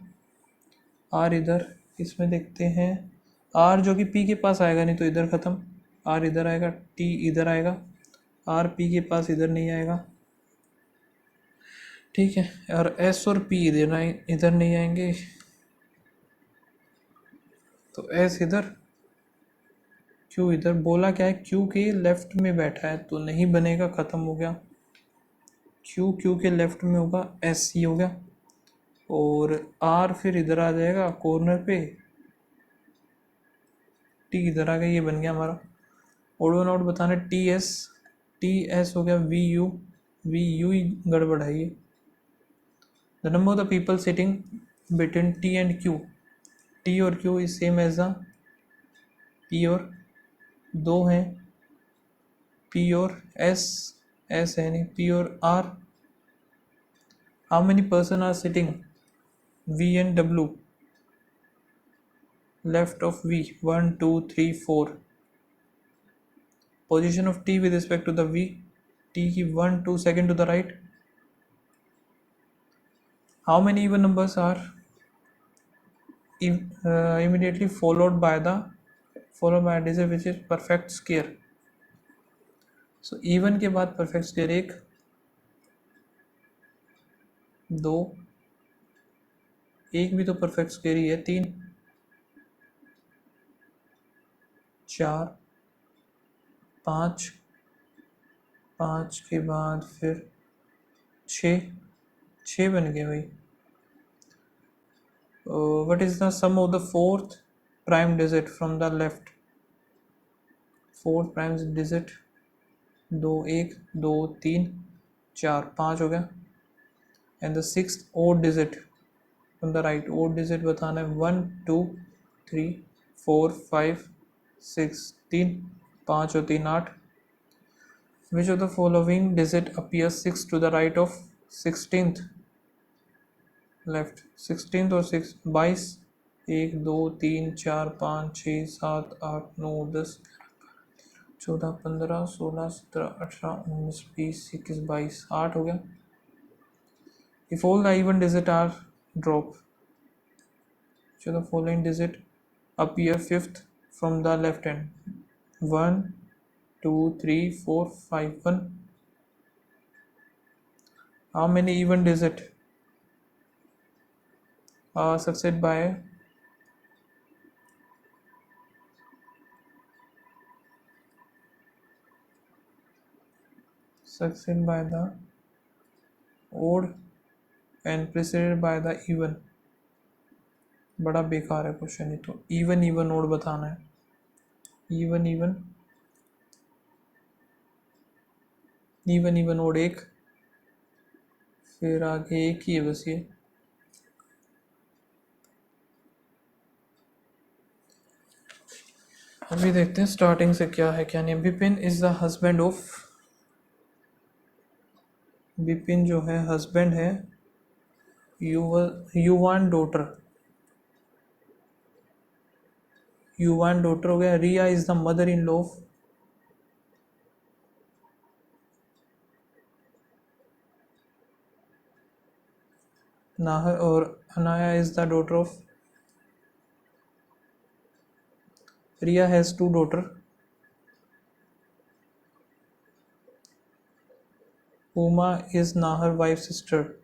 R इधर, इसमें देखते हैं R जो कि P के पास आएगा नहीं, तो इधर ख़त्म. R इधर आएगा, T इधर आएगा, R P के पास इधर नहीं आएगा. ठीक है, और S और P इधर नहीं आएंगे, तो S इधर, Q इधर. बोला क्या है, Q के लेफ्ट में बैठा है, तो नहीं बनेगा, ख़त्म हो गया. Q के लेफ्ट में होगा, S ही हो गया. और R फिर इधर आ जाएगा कॉर्नर पे, T इधर आ गया. ये बन गया हमारा. ओड वन आउट बताना. टी एस हो गया. वी यू ही गड़बड़ है ये. The number of the people sitting between T and Q, T और Q is same as the P और, दो हैं. P और S है नहीं, P और R. How many person are sitting V and W left of V, 1 2 3 4. Position of T with respect to the V, T की 1 2 second to the right. How many even numbers are immediately followed by a digit which is perfect square? So even के बाद perfect square 1 2, एक भी तो perfect square ही है, 3 4 5, 5 के बाद फिर 6 बन गए भाई. What is the sum of the fourth prime digit from the left? Fourth prime digit 2 1 2 3 4 5 हो गया. And the sixth odd digit from the right. Odd digit बताना है 1 2 3 4 5 6 3 5 और 3 8. Which of the following digit appears 6 to the right of 16th? Left 16th और 6 22 1 2 3 4 5 6 7 8 9 10 14 15 16 17 18 19 20 21 22 8 हो गया. If all the even digit are drop, so the following digit appear fifth from the left hand. 1 2 3 4 5 1. How many even digit are succeeded by the odd and preceded by the even? बड़ा बेकार है question ये तो. Even odd बताना है. Even odd 1, फिर आगे एक ही है बस ये. अभी देखते हैं स्टार्टिंग से क्या है क्या नहीं. Vipin is the husband of Vipin जो है हस्बैंड है, युवान डॉटर, युवान डॉटर हो गया। Riya is the mother in law of, Nahar, और Anaya is the daughter of, Riya has two daughter, Uma is Nahar wife sister,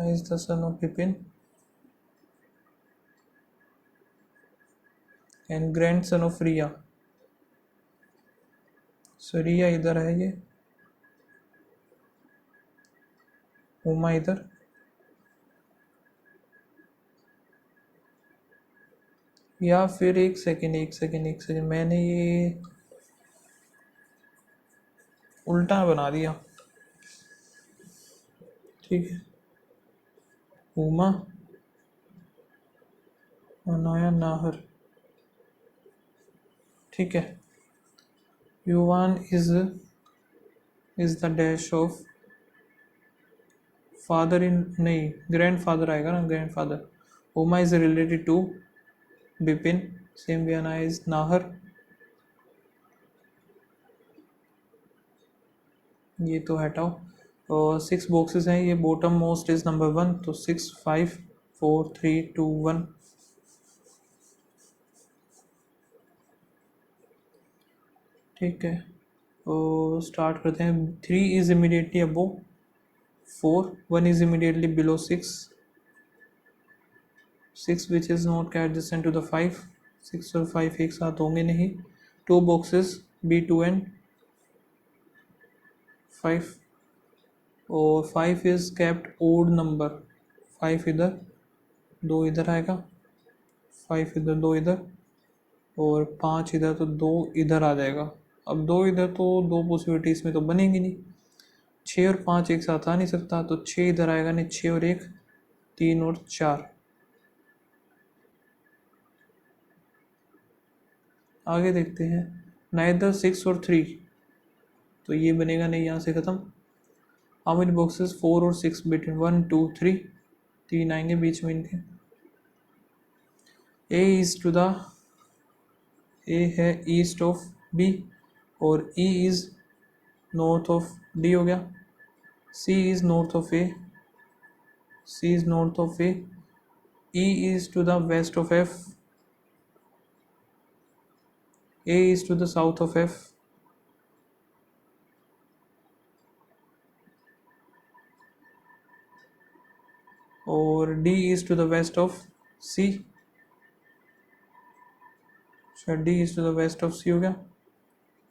is the son of Bipin and grandson of Riya. So रिया इधर है, ये उमा इधर, या फिर एक सेकेंड मैंने ये उल्टा बना दिया। ठीक है, उमा अनाया नाहर, ठीक है। Yuvan is the dash of father in, नहीं ग्रैंड फादर आएगा ना, grand father. Uma is related to Bipin, same way Anaya is Nahar, ये तो हटाओ। और 6 बॉक्सेस हैं, ये बॉटम मोस्ट इज नंबर 1, तो 6 5 4 3 2 1। ठीक है, तो स्टार्ट करते हैं। 3 is immediately above 4, 1 is immediately below 6 which is not adjacent to the 5, 6 और 5 एक साथ होंगे नहीं। 2 बॉक्सेस B2 and 5, और 5 इज कैप्ट ओड नंबर, 5 इधर 2 इधर आएगा, 5 इधर 2 इधर, और 5 इधर, तो 2 इधर आ जाएगा। अब 2 इधर तो 2 पॉसिबिलिटीज में तो बनेंगी नहीं, 6 और 5 एक साथ आ नहीं सकता, तो 6 इधर आएगा नहीं, 6 और 1 3 और 4। आगे देखते हैं, नाइदर 6 और 3, तो ये बनेगा नहीं, यहाँ से ख़त्म। हाउ मेनी बॉक्सेस 4 और 6 बिटवीन 1 2 3, 3 आएंगे बीच में इनके। A is to the, A है ईस्ट ऑफ बी, और E is north of D हो गया। C is north of A, C is north of A, E is to the west of F, A is to the south of F, और D is to the west of C, D is to the west of C हो गया।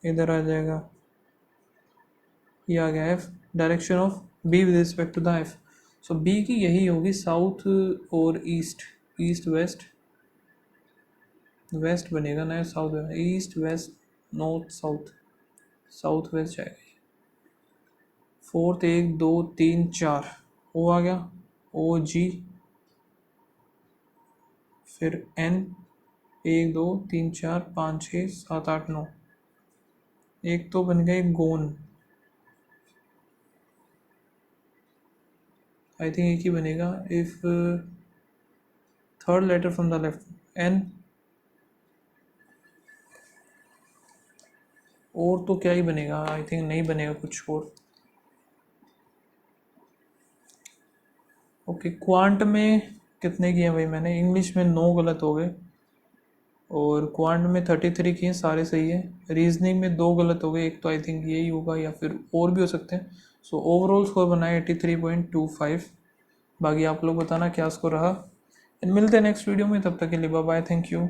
इधर आ जाएगा, ये आ गया F, direction of B with respect to the F. So B की यही होगी, साउथ और ईस्ट, ईस्ट वेस्ट, वेस्ट बनेगा ना, south east west north south, south west जाएगा। 4th 1 2 3 4, ओ आ गया, ओ जी, फिर एन 1 2 3 4 5 6 7 8 9, एक तो बन गए गोन, आई थिंक एक ही बनेगा if third letter from the left, N. और तो क्या ही बनेगा, आई थिंक नहीं बनेगा कुछ और। ओके, क्वांट में कितने किए भाई मैंने, इंग्लिश में 9 गलत हो गए, और क्वांट में 33 किए, सारे सही है। रीजनिंग में 2 गलत हो गए, एक तो आई थिंक यही होगा या फिर और भी हो सकते हैं। सो ओवरऑल स्कोर बनाए 83.25। बाकी आप लोग बताना क्या स्कोर रहा, मिलते हैं नेक्स्ट वीडियो में, तब तक के लिए बाय बाय, थैंक यू।